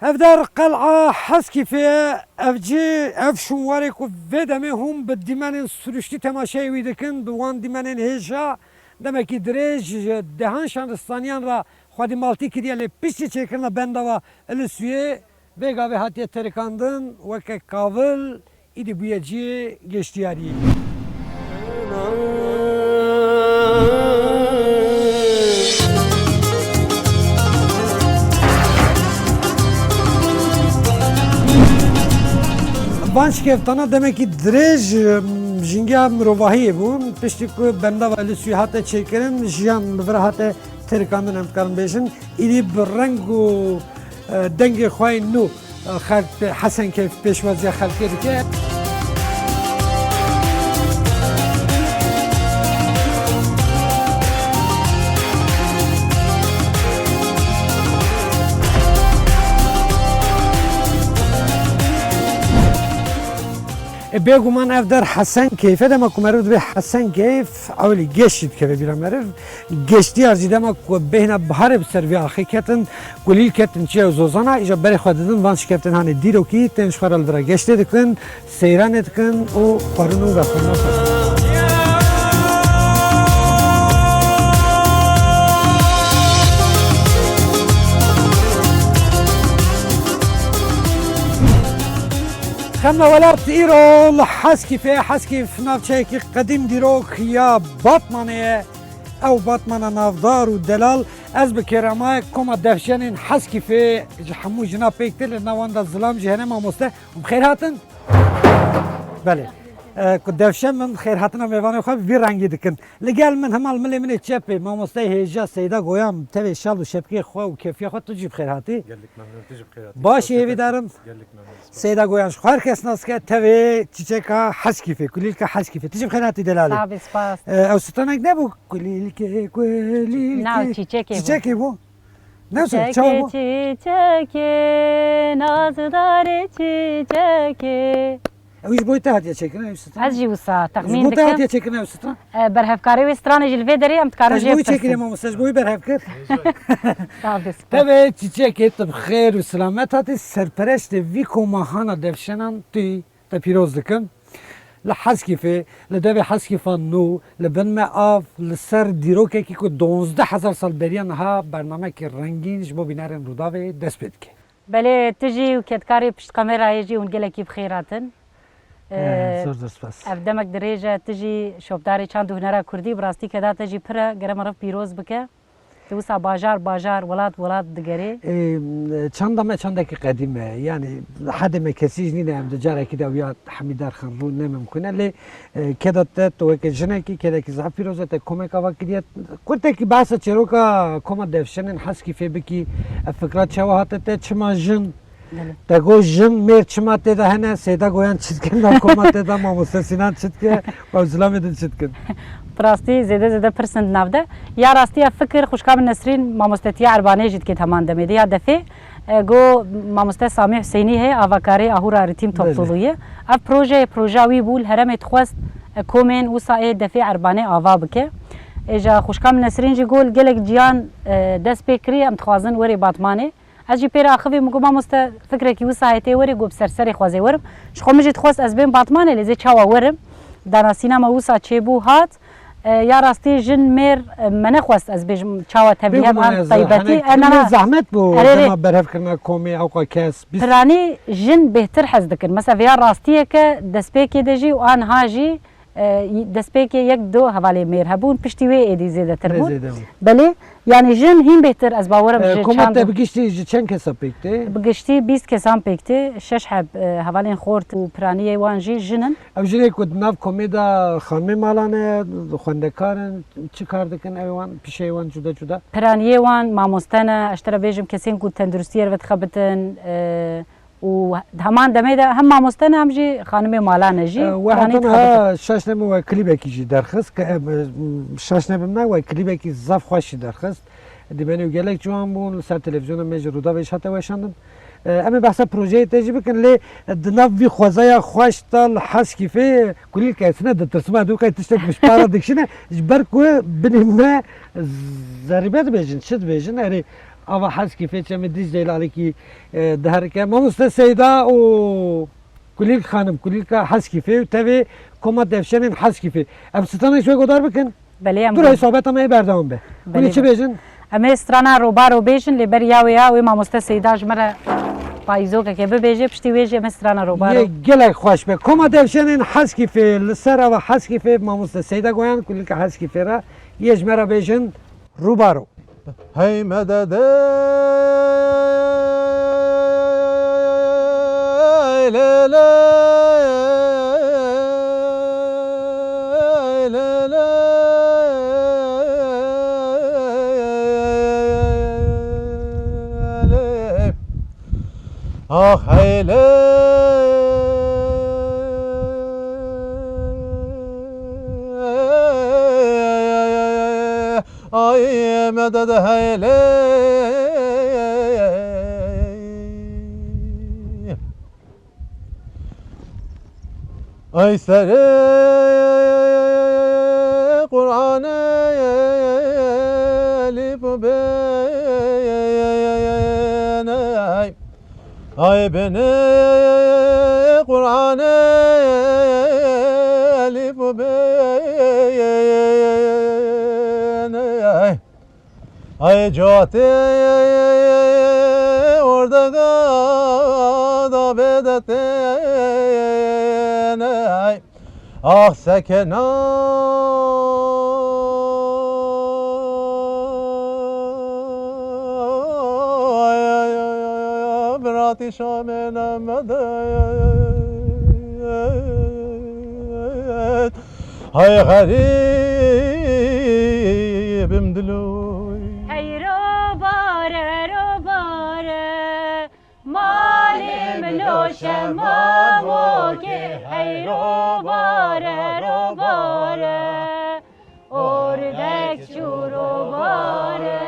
افدار قلعه حسكفه افجي اف شواري كو فدمه هم بالديمان سرشتي تماشای ویدکن بوان دیمان هجا دمکی درج دهان شهرستانیان را خودی مالتی کردی لی پیشی چکرنا بندوا السویه وگا به هاتیه ترکاندن وکه کاول ایدی بویجی گشتیاری Banş keftana demek ki drej jinga mrovahiye bu. Pişti ku benda vali suyu hatta çekerin jiyan vera hatta terikandın emkarın beşin. İli brengu denge khoyin nu xalq Hasan keyf peşvaziye xalqi dike. بگومان اف در حسن کیفه دم کو مرد به حسن کیف اولی گشت که بیرم مرد گشتی ارزی دم کو بهنا بهار بسروی آخی کتن کلیل کتن چه زوزانا ایجا بری خوددن وانش کتن هانی دیرو کی تنش خرال درا گشته دکن سیران دکن و قرنو بخونا خمنا ولات إيرو حسكي في نافشيك قديم ديروك يا باتمانية أو باتمانا نافدار ودلال أز بكراماي كوما دفشانين حسكي في حمو جناب بيكتر لنوان دا الظلام جهنم ومسته وبخير هاتن بله دفشان من خير هاتنا ميواني خواه بي رنگي دكن لقال من همال ملي من اتشابي ما مسته هيجا سيدا قويام تبي شال وشبكي خواه وكيفية خواه تجيب خير هاتي Geldik memnun tecrübe خير هاتي باش يبي دارم Geldik memnun سيدا قويان شخوار كيس ناسكا تبي تشيكا حسكيفي كليلكا حسكيفي تجيب خير هاتي دلالي صعب سباس او ستانك نبو كليلكي كليلكي ناو çiçek تشيكي بو نفسه çiçek تشاو بو çiçek nazlar çiçek ويش بويتا هاتي تشيكنا او ستان از جي وسا ويش تخمين بويتا هاتي دكم تشيكنا او ستان برهفكاري وستراني جلفي دري ام تكارو تجبوي جيب تشيكنا ما مستجبوي برهفكر صعب سباس تبي تشيكي بخير وسلامت هاتي سرپرست ويكو ماهانا دفشنان تي تبيروز دكم لحسكيفي لدبي حسكيفان نو لبن ما اف لسر ديروكي كي كو 12000 سال بريان ها برنامه كي رنگين جبو بينارن روداوي دسبتكي بله تجي وكتكاري بشت كاميرا يجي ونقلكي بخيراتن زور سپاس افدمك دريجة تجي شوبداري چاند هنرا كردي براستي كدا تجي پرا گرم رف بيروز بك توسا باجار ولات دگري چند ما چندکی قدیمه یعنی حد ما کسیج نی نم دجاره که دویات حمیدار خان رو نمیکنه لی کدات تو که جنه که که زعفی روزه تا کمک آوکریت کنته که بحث چروکا کم دفشنن حس کی فی بکی فکرات شواهات تا چما جن تگو جن میر چما تا هنه سیدا گویان چیز کنه کمات تا ما مستسینان چیز که و زلامت چیز کنه براستي زيادة برسنت نافده يا راستي فكر خوشكام النسرين ماموستتي عرباني جد كي تمان دميدي يا دفي جو ماموست سامي حسيني هي افاكاري اهورا رتيم توبطوليه اف بروجا وي بول هرمت خوست كومين وسا دفي عرباني افا بك اجا خوشكام النسرين جي قول قالك جيان دس بكري ام تخوازن وري باتماني اجي بيرا اخوي مگو ماموست فكرك وسا هيتي وري جو بسرسري خوازي ورم شخو مجي تخوست از بين باتماني لزي تشاوا ورم دانا سينما وسا تشيبو هات يا راستي جن مير ما نخوست از بيجم تشاوا تبيهم عن طيبتي انا زحمت بو ما برهف كرنا كومي او كاس براني جن بهتر حز دكن مثلا يا راستي ك دسبيكي دجي وان هاجي دسبيكي يك دو حوالي مير هبون پشتي وي ادي زياده تربون بله يعني جن هين بهتر از باورم جن كومنت بگشتي چند کسا پيكتي بگشتي 20 كسان پيكتي شش حب حوالين خورت و براني وان جي جنن او جني كود ناف كوميدا خانمي مالانه خوندکارن چی کار دکن ایوان پیش ایوان جدا براني وان ماموستانا اشترا بيجم كسين كود تندرستير وتخبتن و همان دميدا هم ماموستانا هم جي خانمي مالانه جي واحد شاشنم و كليبكي جي درخص شاشنم و كليبكي زاف خوش درخص دیمنو گلک جوان بون سر تلویزیون میج رودا ویش حتی ویشاندن اما بحث پروژه تجربه کن لی دناف وی خوازایا خوش تال حس کیفه کلی کسنه دترسما دو که تشتک مش پارا دکشنه جبر کو بنیمه ضریبت بیجن شد بیجن اری ava haski feçe mi diz celali ki deherke mamusta seyda o kulil hanım kulilka haski fe tabi koma devşenin haski fe em stana şöyle kadar bakın بله ام dur ay sohbet ama berdevam be bunu çi bejin ام استرانا روبارو بیشن لبر یا و مامۆستا سەیدا ژمەرە پایزۆکەکە ببێژێ پشتی وێژێ ئەمە استرانا روبارو ye gelek hoş be koma devşenin haski fe lisser ava haski fe mamusta seyda goyan kulilka haski fe ra yejmera bejin rubaro Hey meded le le le le ah hey le ay meded hey le ay sere Kur'an'ı elif be ay beni Kur'an'ı elif be ay cati orada da bedetin ay ah sekena براتي شامل مدد هاي غريب مدلوي هی روباره مالی ملوشه ماموکه هی روباره اردک چو روباره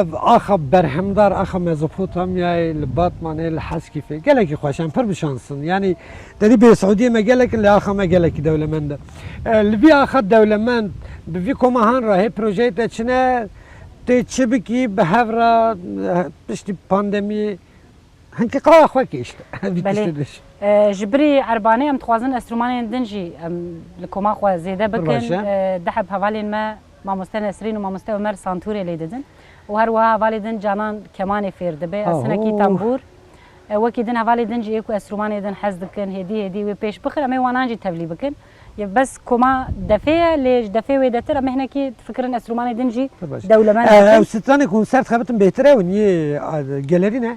ev axa berhemdar axa Mezopotamya'yı li Batman'ı li Haskif'e geleki xoşan pır bir şansın. Yani dedi bir Suudiye me gelekin li axa me geleki devlemende. Li bir axa devlemand bi vi komahan rahe projeyi te çine te çibiki bi hevra pişti pandemi hangi qara xwe ki işte. جبري عرباني ام توازن استروماني دنجي ام لكوما خو زيده بكن دحب حوالين ما مستن نسرين وما مستوى مر سانتوري ليدن وهروها والدن جانان كمان فير دبي اسنكي تامبور وكيدن والدن جي اكو استروماني دن حزدكن هدي وبيش بخر امي وانانجي تبلي بكن بس كوما دفيه ليش دفيه ودتر ام هنا كي فكرن استروماني دنجي دوله من او ستاني كونسرت خبتن بهتره وني جاليري نه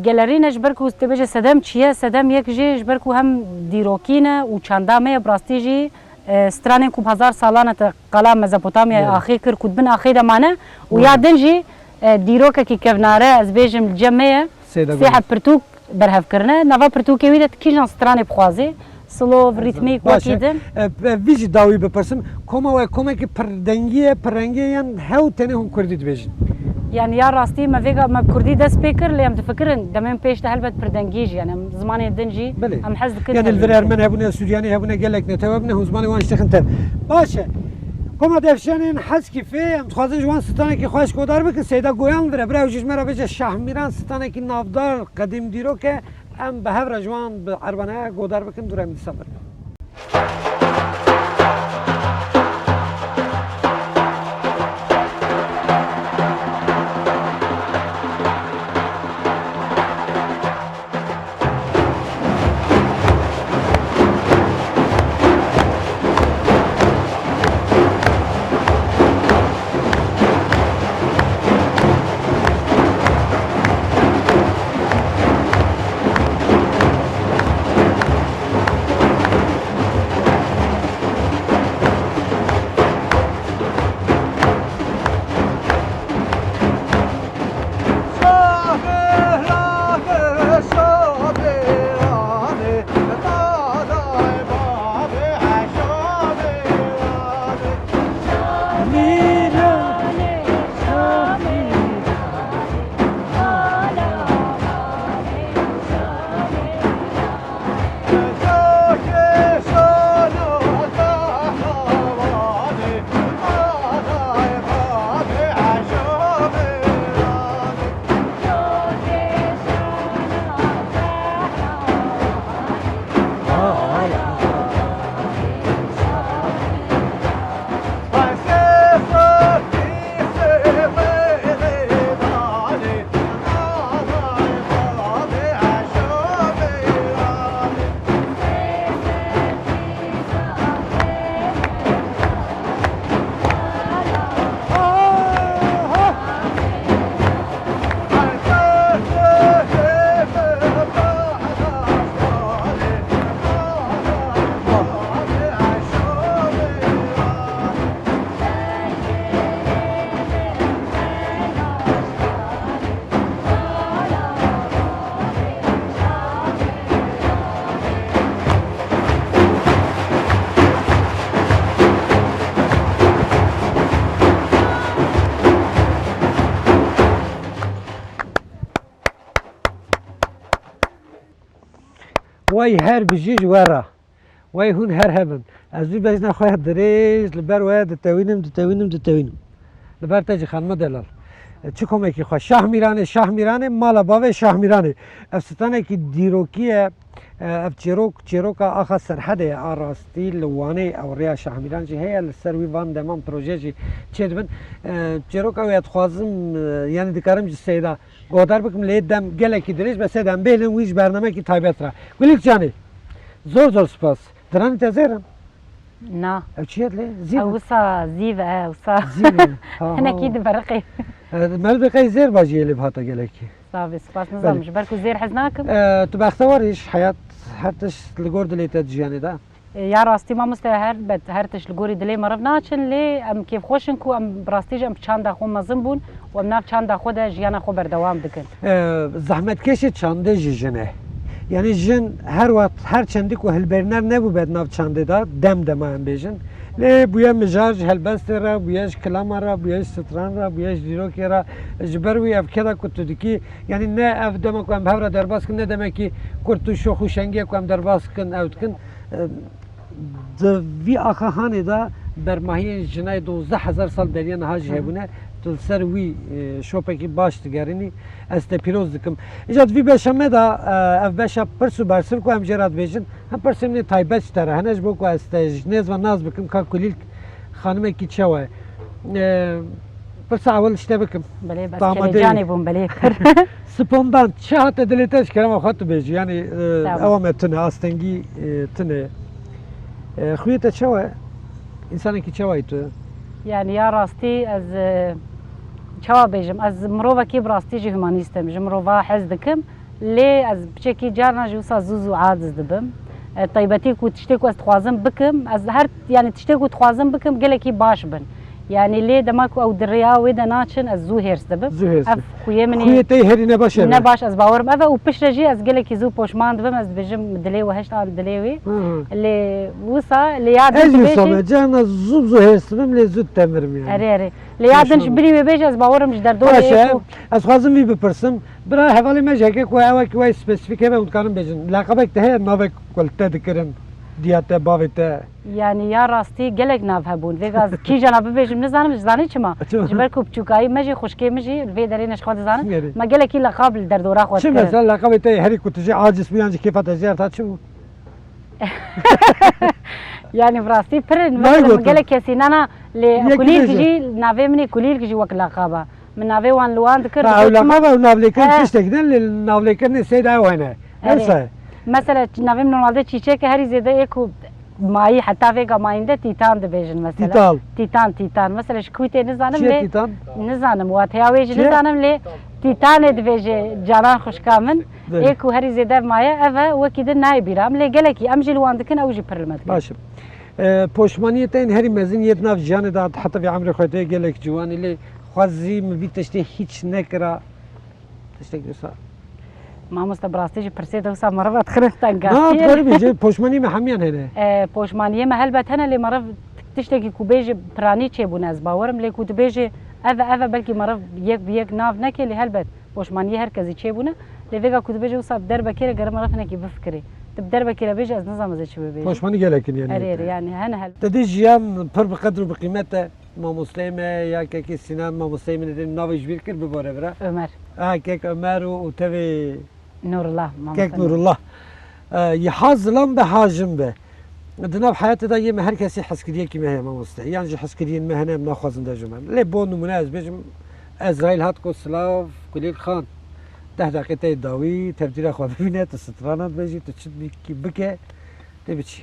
گلرینش برکو استباج سدم چیه سدم یک جیش برکو هم دیروکینه و چندامه براستی جی سترانین کو هزار سالانه قلام مزپوتامیا آخی کر کود بن آخی دمانه و یادن جی دیروک کی کفناره از بیجم جمعه سیح پرتوک برهف کرنه نوا پرتوکی ویدت کیجان سترانی بخوازی سلو ریتمیک باشه وکیدن ویجی داوی بپرسم کما و کما که پرنگیه هاو تنه هم کردی دبیجن يعني يا راستي ما فيك ما بكردي دس بيكر اللي عم تفكرن دمين بيش هلبت بردنجيج يعني زماني دنجي بله ام حز كنت يعني الفرار من هبونه سورياني هبونه قالك نتوابنا هو زماني وان اشتخنتر باشه كما دفشانين حس كيفي ام تخازن جوان ستانه كي خواهش كودار بكن سيدا گویان وره برای وجیش مرا بجه شهمیران ستانه كي نافدار قدیم دیرو که ام به هفر جوان به عربانه گودار بکن دوره ام دیسابر وای هر بجیج ورا وای هون هر هبن از بی بجنا خواه دریج لبر وای دتوینم لبر تاجی خانم دلال چه کمه که خواه شاه میرانه مالا باوه شاه میرانه افستانه که دیروکیه اف چیروک آخا سرحده آراستی لوانه او ریا شاه میران جی هیا لسروی وان دمان پروژه جی چه دبن چیروک او یدخوازم یعنی دکارم جی سیدا گودار بکم لیدم گله کی دریج بس دم بهلن ویج برنامه کی تایبت را گلیک جانی زور سپاس درانی تزیرم نا او چیت لی زیب اوسا زیب اوسا زیب هنا كيد برقي مال بقي زير باجي اللي بهاتا قالك صافي سباس نظامش بركو زير حزناكم تبع اختواريش حياة حتىش الجورد اللي تجياني ده يا راستي ما مستهر بد هرتش لغوري دلي مرفناچن لي ام كيف خوشن كو ام براستيج ام چاندا خو مزنبون و ام ناف چاندا خو ده جيانا خو بردوام دکن زحمت کشی چانده جنه یعنی جن هر وقت هر چندی کو هلبرنر نبو بد ناف چانده دا دم هم بیجن لی بویا مجاج هلبست را بویاش کلام را بویاش ستران را بویاش دیروکی را جبروی اف کدا کتو دکی یعنی نه اف دم کو ام بهرا درباس کن نه دم کی کرتو شو خوشنگی کو ام درباس کن اوت کن وی آخه هانی دا بر ماهی جنای 12,000 سال بریان هاج هبونه تل سر وی شوپکی باش تگرینی است پیروز دکم ایجاد وی بشمه دا اف بشا پرسو برسر کو ام جرات بیجن هم پرسم نی تایبت تره هنج بو کو است جنز و ناز بکم کا کلیل خانم کی چوه پس اول اشته بکم بله بس جانی بون بله سپوندان چه حتی دلیتش کرم خاطر بیج یعنی اوامتونه آستنگی تنه خویت چوه انسانی کی چوه تو يعني يا راستي از چوا بيجم از مروفا كي براستي جي هومانيستم جي مروفا حز دكم لي از بچكي جارنا جوسا زوزو عادز دبم طيبتي كو تشتكو از تخوازم بكم از هر يعني تشتكو تخوازم بكم قلكي باش بن yani lê dema ku ew di rêya wê de naçin ez zû hêrs dibim Zû hêrs ev dibim. xuyê min Xuyê te herî ne baş ne baş ez bawerim ev û piştre jî ez gelekî zû poşman dibim ez dibêjim dilê we heşt an dilê wê lê wisa lê ya Ez din yê same cana zû hêrs dibim lê zû temirim yani. erê lê ya din ji birî wê bêje ez bawerim ji derdorê Baş ez xwazim vî bipirsim bira hevalê me jeke ku ewek wê spesifîk hebe û dikarim bêjin laqabek te heye navek ku te dikirin diya te bavê te yani ya rastî gelek nav hebûn vê gaz kîjana bibêjim nizanim ji zanî çima ji ber ku biçûkayî me jî xuşkê min jî vê derê neşxwe dizanim Gerê. me gelekî laqab li derdora xwe çi dikirin mesela laqabê te herî ku tu jî aciz bûyan ji kêfa te jêr ta çi bû? yani rastî pirin Vay mesela gotum. gelek kesî nana lê Yekî kulîlk bêje. jî navê min ê kulîlk jî wek laqaba min navê wan li wan dikir Ta ew laqab ew navlêkirin He. tiştekî din lê navlêkirinê sêda ew hene neyse mesela navê min normalde çîçek herî zêde ê ku mayî heta vêga mayînde tîtan dibêjin mesela tîtan mesela ji kûtê nizanim çiye lê tîtan nizanim wateya wê jî Çi? nizanim lê tîtanê dibêje canan xuşka min ê ku herî zêde ev maye ev e wekî din nayê bîram lê gelekî em jî li wan dikin ew jî pir li me dikin başım poşmaniyê te herî mezin yê nav jiyanê da heta vê emrê xwe te gelek ciwanî lê xwazî min vî tiştê hiç nekira tiştek wisa mamoste bi rastî jî pirsê de wisa meriv dixinin na tengastiye dixwarî bêje poşmanî me hemiyan hene poşmaniyê me helbet hene lê meriv tiştekî ku bêje piranî çêbûne ez bawerim lê ku dibêje ev belkî meriv yek bi yek nav neke lê helbet poşmaniyê her kesî çêbûne lê vêga ku dibêje wisa bi derbekê re gerim meriv hinekî bifikirî tu bi derbekê re bêje ez nizam ez ê çi bibêjim poşmanî gelekin yani erê yani hene hel te dê jiyan pir bi qedr û bi qîmet te mamosteyê me ya kekê Sinan mamosteyê min dê navê ji bîr kir bibore bira Ömer kek Ömer û tevê Nurullah kek Nurullah ya zilam be hajim be di nav hayatê da yê me her kesî heskiriyekî me heye mamoste yan ji heskiriyên me hene em naxwazin de ji me lê bo numune ez bêjim Ezraîl hat ku silav Kulîl Xan 10 deqê te dawî tevdîra xwe bibîne tu strana dibêjî tu çi bike tê biçî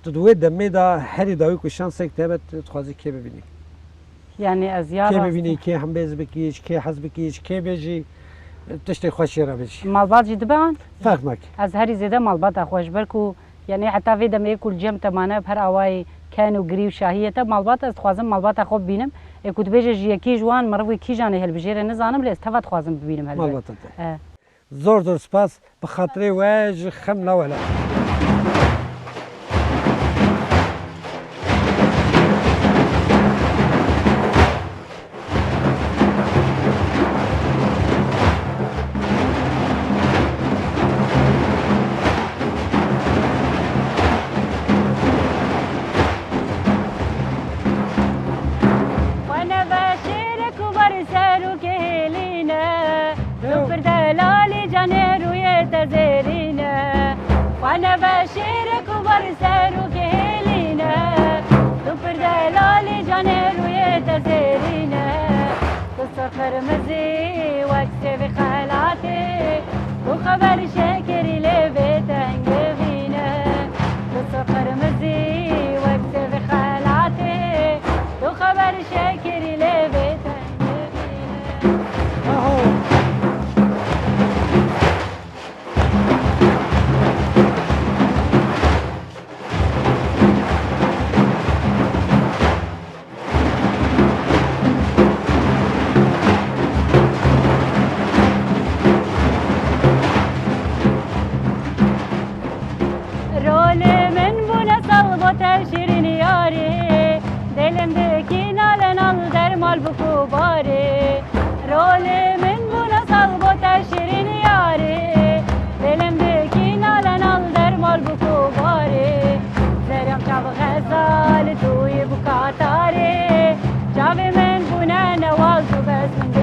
tu di wê demê da herî dawî ku şansek te hebe tu dixwazî kê bibînî yani ez ya kê bibînî kê hembêz bikî kê hez bikî kê bêjî tiştê xweşî re bêjî malbat jî dibe an fark nake ez herî zêde malbata xweş ber ku yani heta vê demê ku li cem temane her awayê ken û girî û şahiyê te malbat ez dixwazim malbata xwe bibînim ê ku dibêje ji yekî ji wan meriv wê kîjanê helbijêre nizanim lê ez teva dixwazim bibînim helbet malbata te zor spas bi xatirê we ji xem nawele وانا بشيرك وبرسلك هلينا دبر دلالي جانر ويتزيرينا تصفر مزي واكسب خلاتي وخبر شاكري لبيت انجبينا تصفر مزي واكسب خلاتي وخبر شاكري لبيت انجبينا شیرین یاری دلمدeki nalen al dermal bu kubari rolümün bu nasıl bota şirin yari dilimdeki nalen al dermal bu kubari zerem çav gazal tuyi bu katari çavimin bu ne nevaz bu besmin